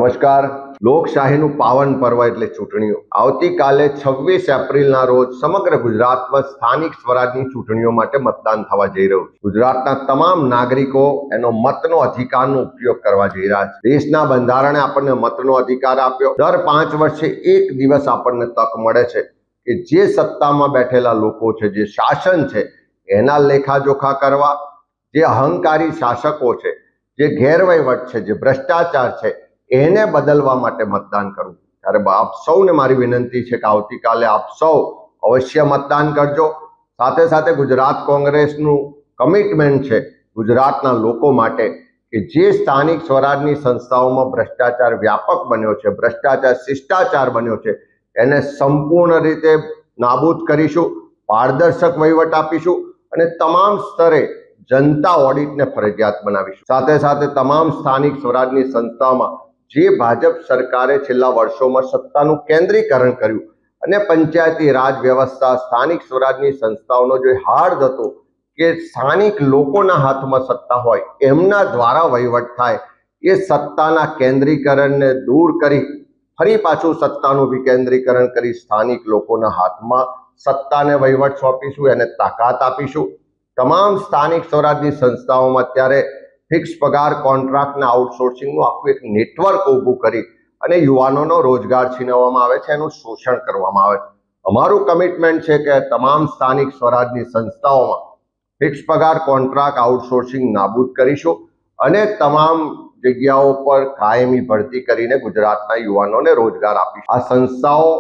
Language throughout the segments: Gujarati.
નમસ્કાર। લોકશાહીનું પાવન પર્વ એટલે ચૂંટણીઓ। આવતીકાલે 26 એપ્રિલના રોજ સમગ્ર ગુજરાતમાં સ્થાનિક સ્વરાજની ચૂંટણીઓ માટે મતદાન થવા જઈ રહ્યું છે। ગુજરાતના તમામ નાગરિકો એનો મતનો અધિકારનો ઉપયોગ કરવા જઈ રહ્યા છે। દેશના બંધારણે આપણને મતનો અધિકાર આપ્યો। દર 5 વર્ષે એક દિવસ આપણને તક મળે છે કે જે સત્તામાં બેઠેલા લોકો છે, જે શાસન છે, એના લેખાજોખા કરવા, જે અહંકારી શાસકો છે, જે ગેરવહીવટ છે, જે ભ્રષ્ટાચાર છે, એને બદલવા માટે મતદાન કરવું। ત્યારે આપ સૌને મારી વિનંતી છે કે આવતીકાલે આપ સૌ અવશ્ય મતદાન કરજો। સાથે સાથે ગુજરાત કોંગ્રેસનું કમિટમેન્ટ છે ગુજરાતના લોકો માટે કે જે સ્થાનિક સ્વરાજની સંસ્થાઓમાં ભ્રષ્ટાચાર વ્યાપક બન્યો છે, ભ્રષ્ટાચાર શિષ્ટાચાર બન્યો છે, એને સંપૂર્ણ રીતે નાબૂદ કરીશું, પારદર્શક વહીવટ આપીશું અને તમામ સ્તરે જનતા ઓડિટને ફરજિયાત બનાવીશું। સાથે સાથે તમામ સ્થાનિક સ્વરાજની સંસ્થાઓમાં જે ભાજપ સરકારે છેલ્લા વર્ષોમાં સત્તાનું કેન્દ્રીકરણ કર્યું અને પંચાયતી રાજ વ્યવસ્થા, સ્થાનિક સ્વરાજની સંસ્થાઓનો જે હાર્દ હતો કે સ્થાનિક લોકોના હાથમાં સત્તા હોય, એમના દ્વારા વહીવટ થાય, એ સત્તાના કેન્દ્રીકરણને દૂર કરી ફરી પાછું સત્તાનું વિકેન્દ્રીકરણ કરી સ્થાનિક લોકોના હાથમાં સત્તાને વહીવટ સોંપીશું, એને તાકાત આપીશું। તમામ સ્થાનિક સ્વરાજની સંસ્થાઓમાં અત્યારે ફિક્સ પગાર કોન્ટ્રાક્ટના આઉટસોર્સિંગનું આખું એક નેટવર્ક ઊભું કરી અને યુવાનોનો રોજગાર છીનવવામાં આવે છે, એનું શોષણ કરવામાં આવે છે। અમારું કમિટમેન્ટ છે કે તમામ સ્થાનિક સ્વરાજની સંસ્થાઓમાં ફિક્સ પગાર કોન્ટ્રાક્ટ આઉટસોર્સિંગ નાબૂદ કરીશું અને તમામ જગ્યાઓ પર કાયમી ભરતી કરીને ગુજરાતના યુવાનોને રોજગાર આપીશું। આ સંસ્થાઓ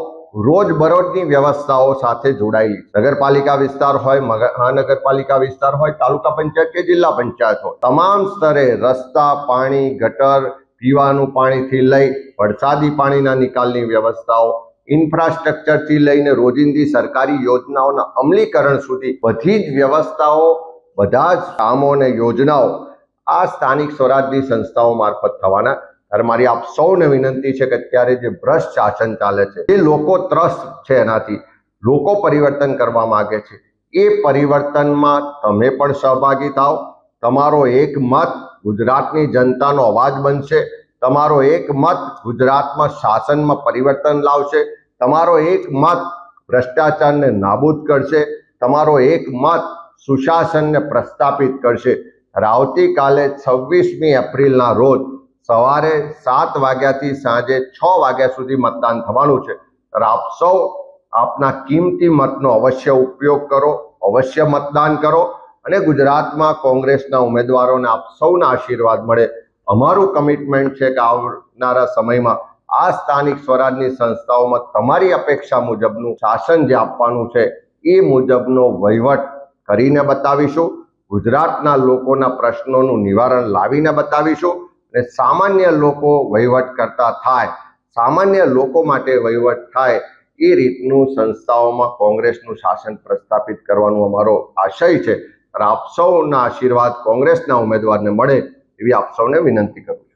રોજબરોજની વ્યવસ્થાઓ સાથે જોડાયેલી, નગરપાલિકા વિસ્તાર હોય, મહાનગરપાલિકા વિસ્તાર હોય, તાલુકા પંચાયત કે જિલ્લા પંચાયત હોય, તમામ સ્તરે રસ્તા, પાણી, ગટર, પીવાનું પાણીથી લઈ વરસાદી પાણીના નિકાલની વ્યવસ્થાઓ, ઇન્ફ્રાસ્ટ્રક્ચરથી લઈને રોજિંદી સરકારી યોજનાઓના અમલીકરણ સુધી બધી જ વ્યવસ્થાઓ, બધા જ કામો અને યોજનાઓ આ સ્થાનિક સ્વરાજની સંસ્થાઓ મારફત થવાના। ત્યારે મારી આપ સૌને વિનંતી છે કે અત્યારે જે ભ્રષ્ટ શાસન ચાલે છે, એ લોકો ત્રસ્ત છે, એનાથી લોકો પરિવર્તન કરવા માંગે છે, એ પરિવર્તનમાં તમે પણ સહભાગી થાઓ। તમારો એક મત ગુજરાતની જનતાનો અવાજ બનશે, તમારો એક મત ગુજરાતમાં શાસનમાં પરિવર્તન લાવશે, તમારો એક મત ભ્રષ્ટાચારને નાબૂદ કરશે, તમારો એક મત સુશાસનને પ્રસ્થાપિત કરશે। આવતીકાલે 26મી એપ્રિલના રોજ સવારે 7 વાગ્યાથી સાંજે 6 વાગ્યા સુધી મતદાન થવાનું છે। ત્યારે આપ સૌ આપના કિંમતી મતનો અવશ્ય ઉપયોગ કરો, અવશ્ય મતદાન કરો અને ગુજરાતમાં કોંગ્રેસના ઉમેદવારોને આપ સૌના આશીર્વાદ મળે। અમારું કમિટમેન્ટ છે કે આવનારા સમયમાં આ સ્થાનિક સ્વરાજની સંસ્થાઓમાં તમારી અપેક્ષા મુજબનું શાસન જે આપવાનું છે એ મુજબનો વહીવટ કરીને બતાવીશું, ગુજરાતના લોકોના પ્રશ્નોનું નિવારણ લાવીને બતાવીશું અને સામાન્ય લોકો વહીવટ કરતા થાય, સામાન્ય લોકો માટે વહીવટ થાય એ રીતનું સંસ્થાઓમાં કોંગ્રેસનું શાસન પ્રસ્થાપિત કરવાનો અમારો આશય છે। આપ સૌના આશીર્વાદ કોંગ્રેસના ઉમેદવારને મળે એવી આપ સૌને વિનંતી કરું છું।